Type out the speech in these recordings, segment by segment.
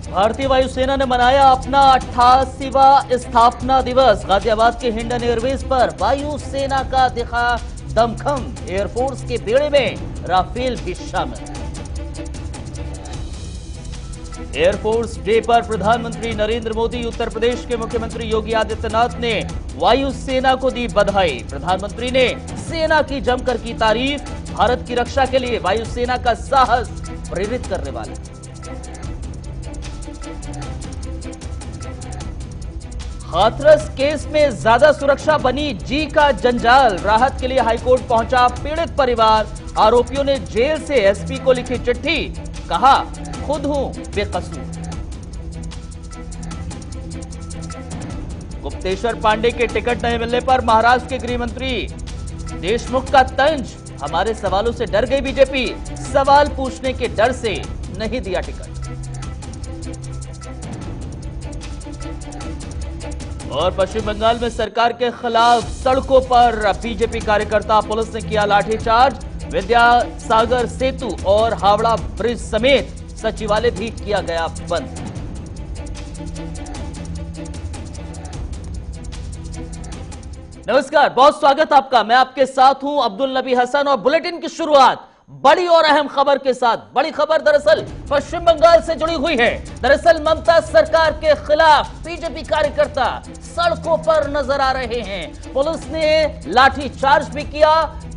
भारतीय वायुसेना ने मनाया अपना 88वां स्थापना दिवस। गाजियाबाद के हिंडन एयरबेस पर वायुसेना का दिखा दमखम। एयरफोर्स के बेड़े में राफेल भी शामिल। एयरफोर्स डे पर प्रधानमंत्री नरेंद्र मोदी, उत्तर प्रदेश के मुख्यमंत्री योगी आदित्यनाथ ने वायुसेना को दी बधाई। प्रधानमंत्री ने सेना की जमकर की तारीफ। भारत की रक्षा के लिए वायुसेना का साहस प्रेरित करने वाला। हाथरस केस में ज्यादा सुरक्षा बनी जी का जंजाल। राहत के लिए हाईकोर्ट पहुंचा पीड़ित परिवार। आरोपियों ने जेल से एसपी को लिखी चिट्ठी, कहा खुद हूं बेकसूर। गुप्तेश्वर पांडे के टिकट नहीं मिलने पर महाराष्ट्र के गृह मंत्री देशमुख का तंज। हमारे सवालों से डर गई बीजेपी, सवाल पूछने के डर से नहीं दिया टिकट। और पश्चिम बंगाल में सरकार के खिलाफ सड़कों पर बीजेपी कार्यकर्ता, पुलिस ने किया लाठीचार्ज। विद्यासागर सेतु और हावड़ा ब्रिज समेत सचिवालय भी किया गया बंद। नमस्कार, बहुत स्वागत आपका। मैं आपके साथ हूं अब्दुल नबी हसन और बुलेटिन की शुरुआत बड़ी और अहम खबर के साथ। बड़ी खबर दरअसल पश्चिम बंगाल से जुड़ी हुई है। दरअसल ममता सरकार के खिलाफ बीजेपी कार्यकर्ता सड़कों पर नजर आ रहे हैं। पुलिस ने लाठीचार्ज भी किया,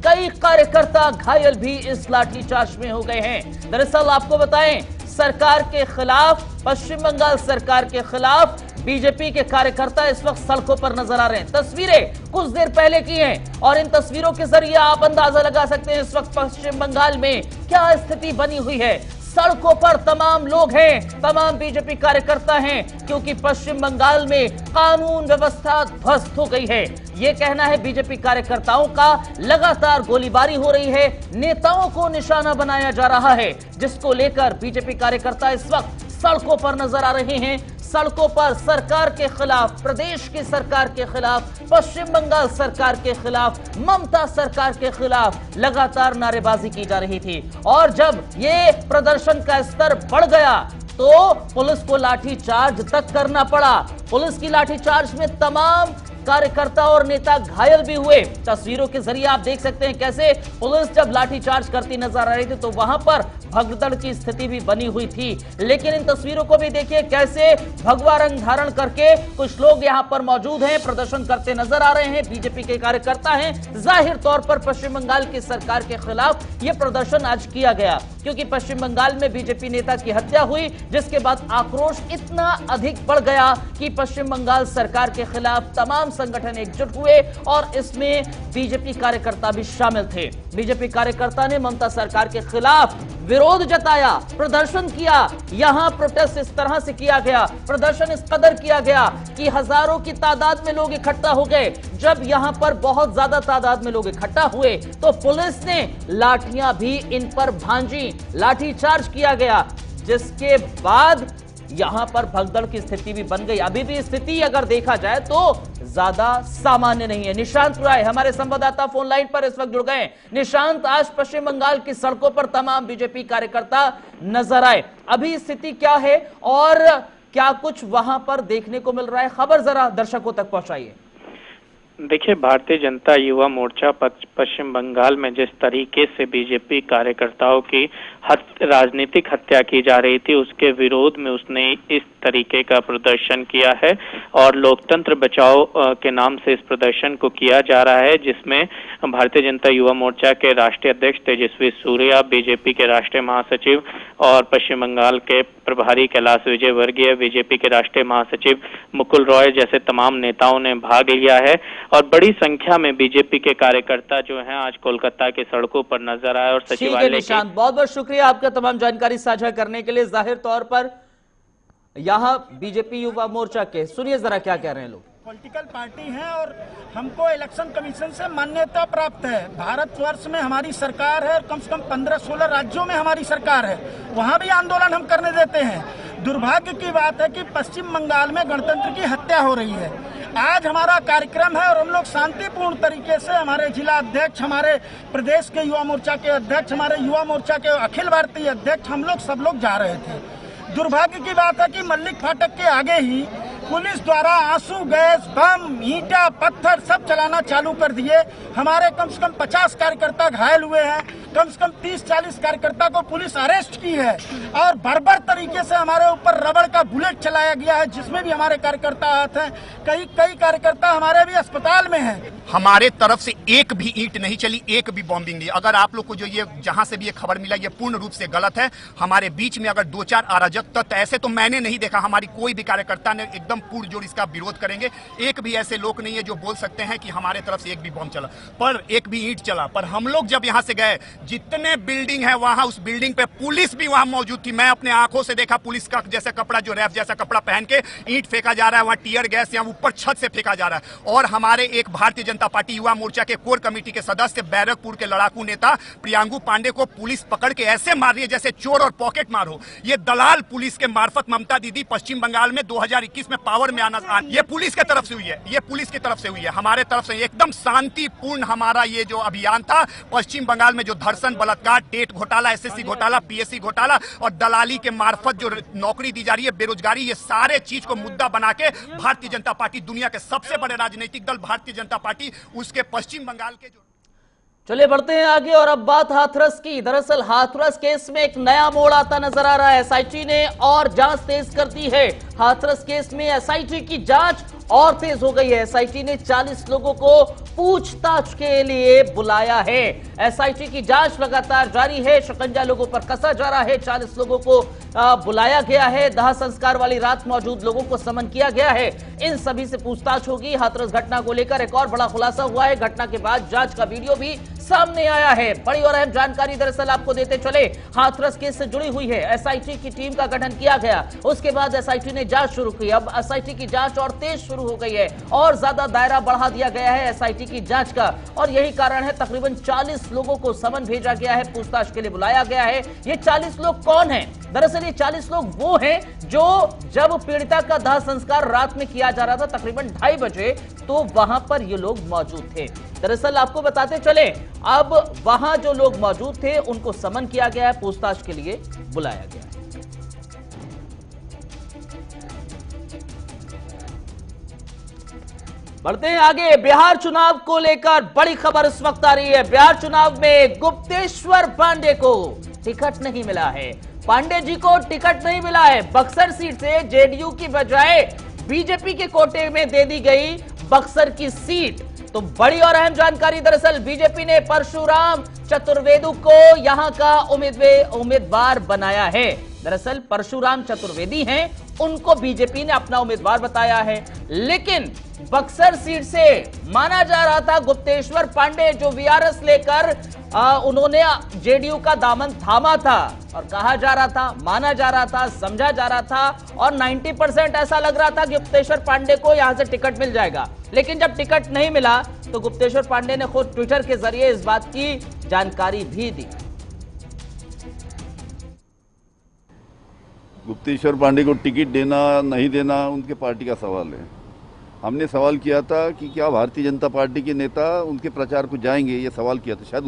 कई कार्यकर्ता घायल भी इस लाठीचार्ज में हो गए हैं। दरअसल आपको बताएं, सरकार के खिलाफ, पश्चिम बंगाल सरकार के खिलाफ बीजेपी के कार्यकर्ता इस वक्त सड़कों पर नजर आ रहे हैं। तस्वीरें कुछ देर पहले की हैं और इन तस्वीरों के जरिए आप अंदाजा लगा सकते हैं इस वक्त पश्चिम बंगाल में क्या स्थिति बनी हुई है। सड़कों पर तमाम लोग हैं, तमाम बीजेपी कार्यकर्ता हैं, क्योंकि पश्चिम बंगाल में कानून व्यवस्था ध्वस्त हो गई है। यह कहना है बीजेपी कार्यकर्ताओं का। लगातार गोलीबारी हो रही है, नेताओं को निशाना बनाया जा रहा है, जिसको लेकर बीजेपी कार्यकर्ता इस वक्त सड़कों पर नजर आ रहे हैं। सड़कों पर सरकार के खिलाफ, प्रदेश की सरकार के खिलाफ, पश्चिम बंगाल सरकार के खिलाफ, ममता सरकार के खिलाफ लगातार नारेबाजी की जा रही थी। और जब ये प्रदर्शन का स्तर बढ़ गया तो पुलिस को लाठीचार्ज तक करना पड़ा। पुलिस की लाठीचार्ज में तमाम कार्यकर्ता और नेता घायल भी हुए। तस्वीरों के जरिए आप देख सकते हैं कैसे पुलिस जब लाठीचार्ज करती नजर आ रही थी तो वहां पर भगदड़ की स्थिति भी बनी हुई थी। लेकिन इन तस्वीरों को भी देखिए कैसे भगवा रंग धारण करके कुछ लोग यहां पर मौजूद हैं, प्रदर्शन करते नजर आ रहे हैं। बीजेपी के कार्यकर्ता हैं। जाहिर तौर पर पश्चिम बंगाल की सरकार के खिलाफ यह प्रदर्शन आज किया गया, क्योंकि पश्चिम बंगाल में बीजेपी नेता की हत्या हुई, जिसके बाद आक्रोश इतना अधिक बढ़ गया कि पश्चिम बंगाल सरकार के खिलाफ तमाम संगठन एकजुट हुए और इसमें बीजेपी कार्यकर्ता भी शामिल थे। बीजेपी कार्यकर्ता ने ममता सरकार के खिलाफ विरोध जताया, प्रदर्शन किया। यहां प्रोटेस्ट इस तरह से किया गया, प्रदर्शन इस कदर किया गया कि हजारों की तादाद में लोग इकट्ठा हो गए। जब यहां पर बहुत ज्यादा तादाद में लोग इकट्ठा हुए तो पुलिस ने लाठियां भी इन पर भांजी, लाठीचार्ज किया गया, जिसके बाद यहां पर भगदड़ की स्थिति भी बन गई। अभी भी स्थिति अगर देखा जाए तो ज्यादा सामान्य नहीं है। निशांत राय हमारे संवाददाता फोन लाइन पर इस वक्त जुड़ गए। निशांत, आज पश्चिम बंगाल की सड़कों पर तमाम बीजेपी कार्यकर्ता नजर आए, अभी स्थिति क्या है और क्या कुछ वहां पर देखने को मिल रहा है? खबर जरा दर्शकों तक पहुंचाइए। देखिए, भारतीय जनता युवा मोर्चा पश्चिम बंगाल में जिस तरीके से बीजेपी कार्यकर्ताओं की राजनीतिक हत्या की जा रही थी, उसके विरोध में उसने इस तरीके का प्रदर्शन किया है और लोकतंत्र बचाओ के नाम से इस प्रदर्शन को किया जा रहा है, जिसमें भारतीय जनता युवा मोर्चा के राष्ट्रीय अध्यक्ष तेजस्वी सूर्या, बीजेपी के राष्ट्रीय महासचिव और पश्चिम बंगाल के प्रभारी कैलाश विजयवर्गीय, बीजेपी के राष्ट्रीय महासचिव मुकुल रॉय जैसे तमाम नेताओं ने भाग लिया है। और बड़ी संख्या में बीजेपी के कार्यकर्ता जो हैं आज कोलकाता के सड़कों पर नजर आए और सचिवालय। निशांत, बहुत बहुत शुक्रिया आपका तमाम जानकारी साझा करने के लिए। जाहिर तौर पर यहाँ बीजेपी युवा मोर्चा के, सुनिए जरा क्या कह रहे हैं लोग। पॉलिटिकल पार्टी है और हमको इलेक्शन कमीशन से मान्यता प्राप्त है। भारतवर्ष में हमारी सरकार है, कम से कम 15-16 राज्यों में हमारी सरकार है, वहाँ भी आंदोलन हम करने देते हैं। दुर्भाग्य की बात है कि पश्चिम बंगाल में गणतंत्र की हत्या हो रही है। आज हमारा कार्यक्रम है और हम लोग शांतिपूर्ण तरीके से, हमारे जिला अध्यक्ष, हमारे प्रदेश के युवा मोर्चा के अध्यक्ष, हमारे युवा मोर्चा के अखिल भारतीय अध्यक्ष, हम लोग सब लोग जा रहे थे। दुर्भाग्य की बात है कि मल्लिक फाटक के आगे ही पुलिस द्वारा आंसू गैस, बम, ईंटा, पत्थर सब चलाना चालू कर दिए। हमारे कम से कम 50 कार्यकर्ता घायल हुए हैं, कम से कम 30-40 कार्यकर्ता को पुलिस अरेस्ट की है और बर्बर तरीके से हमारे ऊपर रबड़ का बुलेट चलाया गया है, जिसमें भी हमारे कार्यकर्ता आते हैं। कई कार्यकर्ता हमारे भी अस्पताल में हैं। हमारे तरफ से एक भी ईंट नहीं चली, एक भी बॉम्बिंग नहीं। अगर आप लोग को जो ये जहां से भी ये खबर मिला, ये पूर्ण रूप से गलत है। हमारे बीच में अगर 2-4 अराजक तत्व, ऐसे तो मैंने नहीं देखा, हमारी कोई भी कार्यकर्ता ने एकदम पुरजोर इसका विरोध करेंगे। एक भी ऐसे लोग नहीं है जो बोल सकते हैं कि हमारे तरफ से एक भी बॉम्ब चला, पर एक भी ईंट चला। पर हम लोग जब यहां से गए, जितने बिल्डिंग है वहां, उस बिल्डिंग पे पुलिस भी वहां मौजूद थी। मैं अपने आंखों से देखा पुलिस का जैसा कपड़ा, जो रैप जैसा कपड़ा पहन के ईंट फेंका जा रहा है, वहां टीयर गैस या ऊपर छत से फेंका जा रहा है। और हमारे एक भारतीय जनता पार्टी युवा मोर्चा के कोर कमेटी के सदस्य, बैरकपुर के लड़ाकू नेता प्रियांगु पांडे को पुलिस पकड़ के ऐसे मार रही है जैसे चोर और पॉकेट मार हो। ये दलाल पुलिस के मार्फत ममता दीदी पश्चिम बंगाल में 2021 में पावर में आना, ये पुलिस की तरफ से हुई है, ये पुलिस की तरफ से हुई है। हमारे तरफ से एकदम शांतिपूर्ण हमारा ये जो अभियान था। पश्चिम बंगाल में जो धर्षण, बलात्कार, टेट घोटाला, एसएससी घोटाला, पीएससी घोटाला और दलाली के मार्फत जो नौकरी दी जा रही है, बेरोजगारी, ये सारे चीज को मुद्दा बना के भारतीय जनता पार्टी, दुनिया के सबसे बड़े राजनीतिक दल भारतीय जनता पार्टी, उसके पश्चिम बंगाल के जो। चलिए बढ़ते हैं आगे और अब बात हाथरस की। दरअसल हाथरस केस में एक नया मोड़ आता नजर आ रहा है। एसआईटी ने और जांच तेज कर दी है। हाथरस केस में एसआईटी की जांच और तेज हो गई है। एसआईटी ने 40 लोगों को पूछताछ के लिए बुलाया है। एसआईटी की जांच लगातार जारी है। शिकंजा लोगों पर कसा जा रहा है। 40 लोगों को बुलाया गया है। दाह संस्कार वाली रात मौजूद लोगों को समन किया गया है। इन सभी से पूछताछ होगी। हाथरस घटना को लेकर एक और बड़ा खुलासा हुआ है। घटना के बाद जांच का वीडियो भी सामने आया है। बड़ी और अहम जानकारी दरअसल आपको देते चले। हाथरस केस से जुड़ी हुई है। एसआईटी की टीम का गठन किया गया, उसके बाद एसआईटी ने जांच शुरू की। अब एसआईटी की जांच और तेज शुरू हो गई है और ज्यादा दायरा बढ़ा दिया गया है एसआईटी की जांच का। और यही कारण है तकरीबन 40 लोगों को समन भेजा गया है, पूछताछ के लिए बुलाया गया है। ये 40 लोग कौन हैं? दरअसल ये 40 लोग वो हैं जो जब पीड़िता का दाह संस्कार रात में किया जा रहा था तकरीबन 2:30 बजे, तो वहां पर ये लोग मौजूद थे। दरअसल आपको बताते चले, अब वहां जो लोग मौजूद थे उनको समन किया गया है, पूछताछ के लिए बुलाया गया है। बढ़ते हैं आगे। बिहार चुनाव को लेकर बड़ी खबर इस वक्त आ रही है। बिहार चुनाव में गुप्तेश्वर पांडे को टिकट नहीं मिला है। पांडे जी को टिकट नहीं मिला है। बक्सर सीट से जेडीयू की बजाय बीजेपी के कोटे में दे दी गई बक्सर की सीट। तो बड़ी और अहम जानकारी, दरअसल बीजेपी ने परशुराम चतुर्वेदी को यहां का उम्मीदवार बनाया है। दरअसल परशुराम चतुर्वेदी हैं, उनको बीजेपी ने अपना उम्मीदवार बताया है। लेकिन बक्सर सीट से माना जा रहा था गुप्तेश्वर पांडे, जो वीआरएस लेकर उन्होंने जेडीयू का दामन थामा था और कहा जा रहा था, माना जा रहा था, समझा जा रहा था और 90% ऐसा लग रहा था कि गुप्तेश्वर पांडे को यहां से टिकट मिल जाएगा। लेकिन जब टिकट नहीं मिला तो गुप्तेश्वर पांडे ने खुद ट्विटर के जरिए इस बात की जानकारी भी दी। गुप्तेश्वर पांडे को टिकट देना नहीं देना उनके पार्टी का सवाल है। हमने सवाल किया था कि क्या भारतीय जनता पार्टी के नेता उनके प्रचार को जाएंगे, ये सवाल किया था। शायद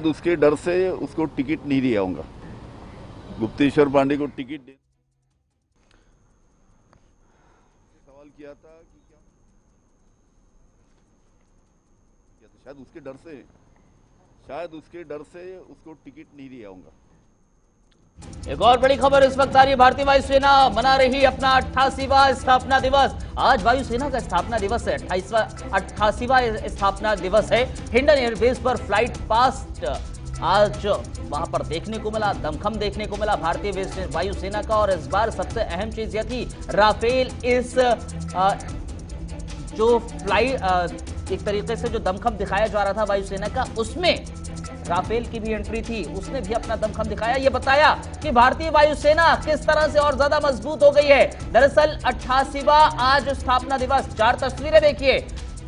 उसके डर से उसको टिकट नहीं दिया होगा। गुप्तेश्वर पांडे को टिकट दे सवाल किया था कि क्या शायद उसके डर से उसको टिकट नहीं दिया होगा। एक और बड़ी खबर इस वक्त आ रही है। भारतीय वायुसेना मना रही अपना 88वां स्थापना दिवस। आज वायुसेना का स्थापना दिवस है, 88वां स्थापना दिवस है। हिंडन एयरबेस पर फ्लाइट पास्ट आज वहां पर देखने को मिला, दमखम देखने को मिला भारतीय वायुसेना का। और इस बार सबसे अहम चीज यह थी, राफेल इस जो फ्लाइट एक तरीके से जो दमखम दिखाया जा रहा था वायुसेना का, उसमें राफेल की भी एंट्री थी, उसने भी अपना दमखम दिखाया। यह बताया कि भारतीय वायुसेना किस तरह से और ज्यादा मजबूत हो गई है। दरअसल 88वां आज स्थापना दिवस, 4 तस्वीरें देखिए।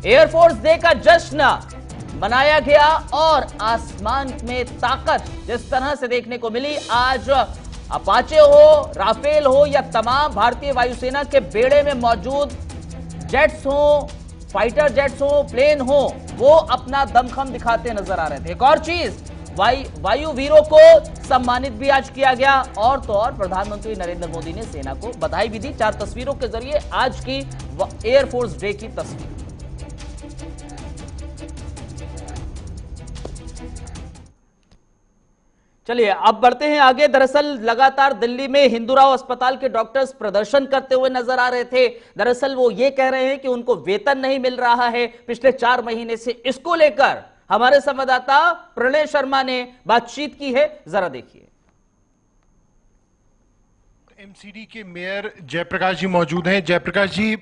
एयरफोर्स डे का जश्न मनाया गया और आसमान में ताकत जिस तरह से देखने को मिली, आज अपाचे हो, राफेल हो या तमाम भारतीय वायुसेना के बेड़े में मौजूद जेट्स हो, फाइटर जेट्स हो, प्लेन हो, वो अपना दमखम दिखाते नजर आ रहे थे। एक और चीज, वायु वीरों को सम्मानित भी आज किया गया, और तो और प्रधानमंत्री नरेंद्र मोदी ने सेना को बधाई भी दी। 4 तस्वीरों के जरिए आज की एयरफोर्स डे की तस्वीर। चलिए अब बढ़ते हैं आगे। दरअसल लगातार दिल्ली में हिंदूराव अस्पताल के डॉक्टर्स प्रदर्शन करते हुए नजर आ रहे थे। दरअसल वो ये कह रहे हैं कि उनको वेतन नहीं मिल रहा है पिछले 4 महीने से। इसको लेकर हमारे संवाददाता प्रणय शर्मा ने बातचीत की है, जरा देखिए। एमसीडी के मेयर जयप्रकाश जी मौजूद हैं। जयप्रकाश जी,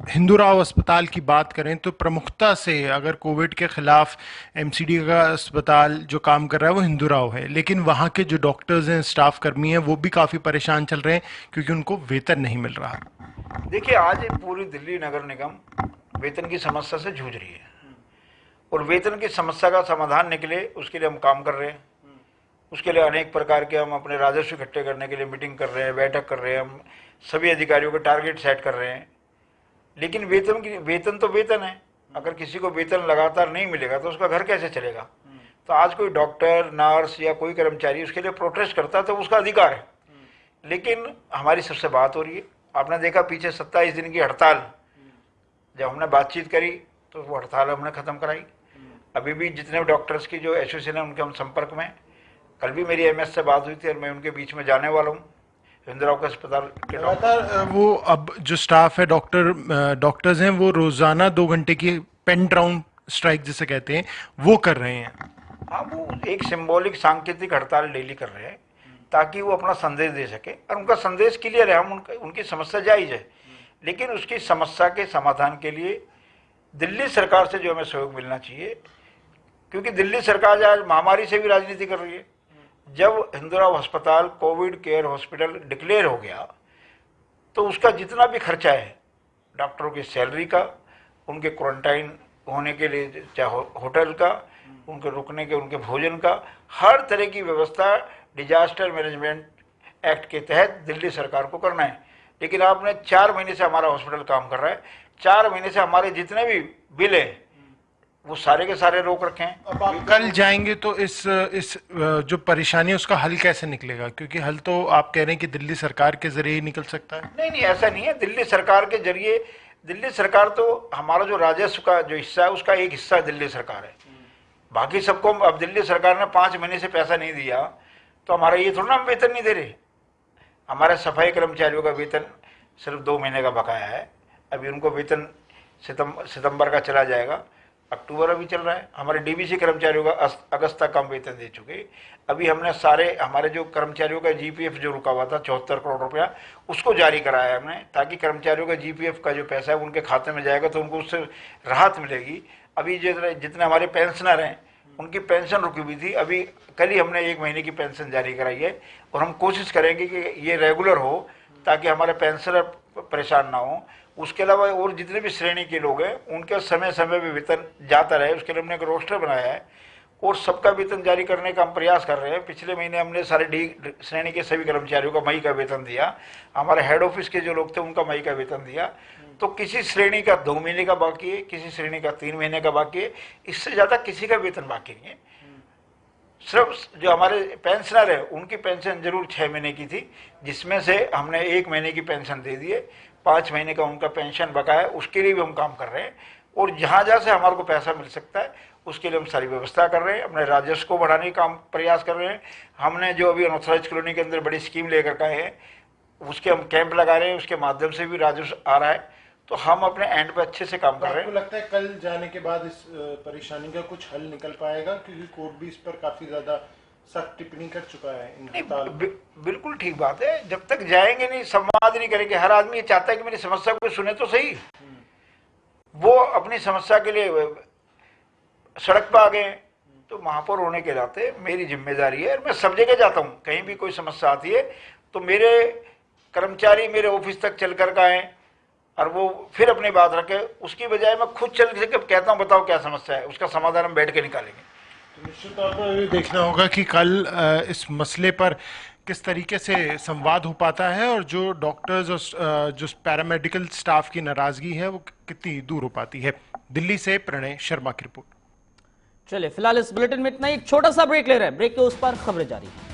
हिंदूराव अस्पताल की बात करें तो प्रमुखता से अगर कोविड के खिलाफ एमसीडी का अस्पताल जो काम कर रहा है वो हिंदूराव है, लेकिन वहाँ के जो डॉक्टर्स हैं, स्टाफ कर्मी हैं, वो भी काफ़ी परेशान चल रहे हैं क्योंकि उनको वेतन नहीं मिल रहा। देखिए, आज पूरी दिल्ली नगर निगम वेतन की समस्या से जूझ रही है और वेतन की समस्या का समाधान निकले उसके लिए हम काम कर रहे हैं। उसके लिए अनेक प्रकार के हम अपने राजस्व इकट्ठे करने के लिए मीटिंग कर रहे हैं, बैठक कर रहे हैं, हम सभी अधिकारियों के टारगेट सेट कर रहे हैं। लेकिन वेतन तो वेतन है। अगर किसी को वेतन लगातार नहीं मिलेगा तो उसका घर कैसे चलेगा। तो आज कोई डॉक्टर, नर्स या कोई कर्मचारी उसके लिए प्रोटेस्ट करता है तो उसका अधिकार है। लेकिन हमारी सबसे बात हो रही है। आपने देखा पीछे 27 दिन की हड़ताल, जब हमने बातचीत करी तो वो हड़ताल हमने ख़त्म कराई। अभी भी जितने डॉक्टर्स की जो एसोसिएशन है उनके हम संपर्क में। कल भी मेरी एमएस से बात हुई थी और मैं उनके बीच में जाने वाला हूँ। हिंदूराव के अस्पताल के लगातार वो अब जो स्टाफ है, डॉक्टर्स हैं, वो रोजाना 2 घंटे की पेन डाउन स्ट्राइक जिसे कहते हैं वो कर रहे हैं। हाँ, वो एक सिंबॉलिक सांकेतिक हड़ताल डेली कर रहे हैं ताकि वो अपना संदेश दे सके और उनका संदेश क्लियर है। हम उनकी समस्या जायज़ है, लेकिन उसकी समस्या के समाधान के लिए दिल्ली सरकार से जो हमें सहयोग मिलना चाहिए, क्योंकि दिल्ली सरकार आज महामारी से भी राजनीति कर रही है। जब हिंदूराव अस्पताल कोविड केयर हॉस्पिटल डिक्लेयर हो गया तो उसका जितना भी खर्चा है, डॉक्टरों की सैलरी का, उनके क्वारंटाइन होने के लिए चाहे होटल का, उनके रुकने के, उनके भोजन का, हर तरह की व्यवस्था डिजास्टर मैनेजमेंट एक्ट के तहत दिल्ली सरकार को करना है। लेकिन आपने 4 महीने से हमारा हॉस्पिटल काम कर रहा है, 4 महीने से हमारे जितने भी बिल हैं वो सारे के सारे रोक रखे हैं। अब आप कल जाएंगे तो इस जो परेशानी है उसका हल कैसे निकलेगा? क्योंकि हल तो आप कह रहे हैं कि दिल्ली सरकार के जरिए ही निकल सकता है। नहीं, ऐसा नहीं है। दिल्ली सरकार के जरिए, दिल्ली सरकार तो हमारा जो राजस्व का जो हिस्सा है उसका एक हिस्सा दिल्ली सरकार है। बाकी सबको अब दिल्ली सरकार ने 5 महीने से पैसा नहीं दिया तो हमारा ये थोड़ा ना हम वेतन नहीं दे रहे। हमारे सफाई कर्मचारियों का वेतन सिर्फ 2 महीने का बकाया है। अभी उनको वेतन सितंबर का चला जाएगा, अक्टूबर अभी चल रहा है। हमारे डीबीसी कर्मचारियों का अगस्त तक हम वेतन दे चुके। अभी हमने सारे हमारे जो कर्मचारियों का जीपीएफ जो रुका हुआ था 74 करोड़ रुपया, उसको जारी कराया हमने, ताकि कर्मचारियों का जीपीएफ का जो पैसा है उनके खाते में जाएगा तो उनको उससे राहत मिलेगी। अभी जितने हमारे पेंशनर हैं उनकी पेंशन रुकी हुई थी, अभी कल ही हमने 1 महीने की पेंशन जारी कराई है और हम कोशिश करेंगे कि ये रेगुलर हो ताकि हमारे पेंशनर परेशान ना हो। उसके अलावा और जितने भी श्रेणी के लोग हैं उनके समय समय पे वेतन जाता रहे, उसके लिए हमने एक रोस्टर बनाया है और सबका वेतन जारी करने का हम प्रयास कर रहे हैं। पिछले महीने हमने सारे डी श्रेणी के सभी कर्मचारियों का मई का वेतन दिया। हमारे हेड ऑफिस के जो लोग थे उनका मई का वेतन दिया। तो किसी श्रेणी का 2 महीने का बाकी है, किसी श्रेणी का 3 महीने का बाकी है, इससे ज़्यादा किसी का वेतन बाकी नहीं है। सिर्फ जो हमारे पेंशनर है उनकी पेंशन जरूर 6 महीने की थी, जिसमें से हमने 1 महीने की पेंशन दे दी है। 5 महीने का उनका पेंशन बकाया है, उसके लिए भी हम काम कर रहे हैं और जहाँ जहाँ से हमारे को पैसा मिल सकता है उसके लिए हम सारी व्यवस्था कर रहे हैं। अपने राजस्व को बढ़ाने का प्रयास कर रहे हैं। हमने जो अभी अनऑथराइज्ड कॉलोनी के अंदर बड़ी स्कीम लेकर के आए हैं उसके हम कैंप लगा रहे हैं, उसके माध्यम से भी राजस्व आ रहा है। तो हम अपने एंड पे अच्छे से काम कर रहे हैं। आपको लगता है कल जाने के बाद इस परेशानी का कुछ हल निकल पाएगा? क्योंकि कोर्ट भी इस पर काफी ज्यादा सख्त टिप्पणी कर चुका है। नहीं, बिल्कुल ठीक बात है। जब तक जाएंगे नहीं, संवाद नहीं करेंगे, हर आदमी ये चाहता है कि मेरी समस्या को सुने तो सही। वो अपनी समस्या के लिए सड़क पर आ गए तो महापौर होने के नाते मेरी जिम्मेदारी है, मैं सब जगह जाता हूँ। कहीं भी कोई समस्या आती है तो मेरे कर्मचारी मेरे ऑफिस तक चल कर आए और वो फिर अपनी बात रखे, उसकी बजाय मैं खुद चल के कहता हूँ बताओ क्या समस्या है, उसका समाधान हम बैठ के निकालेंगे। तो निश्चित तौर पर ये देखना होगा कि कल इस मसले पर किस तरीके से संवाद हो पाता है और जो डॉक्टर्स और जो पैरामेडिकल स्टाफ की नाराजगी है वो कितनी दूर हो पाती है। दिल्ली से प्रणय शर्मा की रिपोर्ट। चलिए फिलहाल इस बुलेटिन में इतना ही, एक छोटा सा ब्रेक ले रहे हैं, ब्रेक के उस पार खबरें जारी हैं।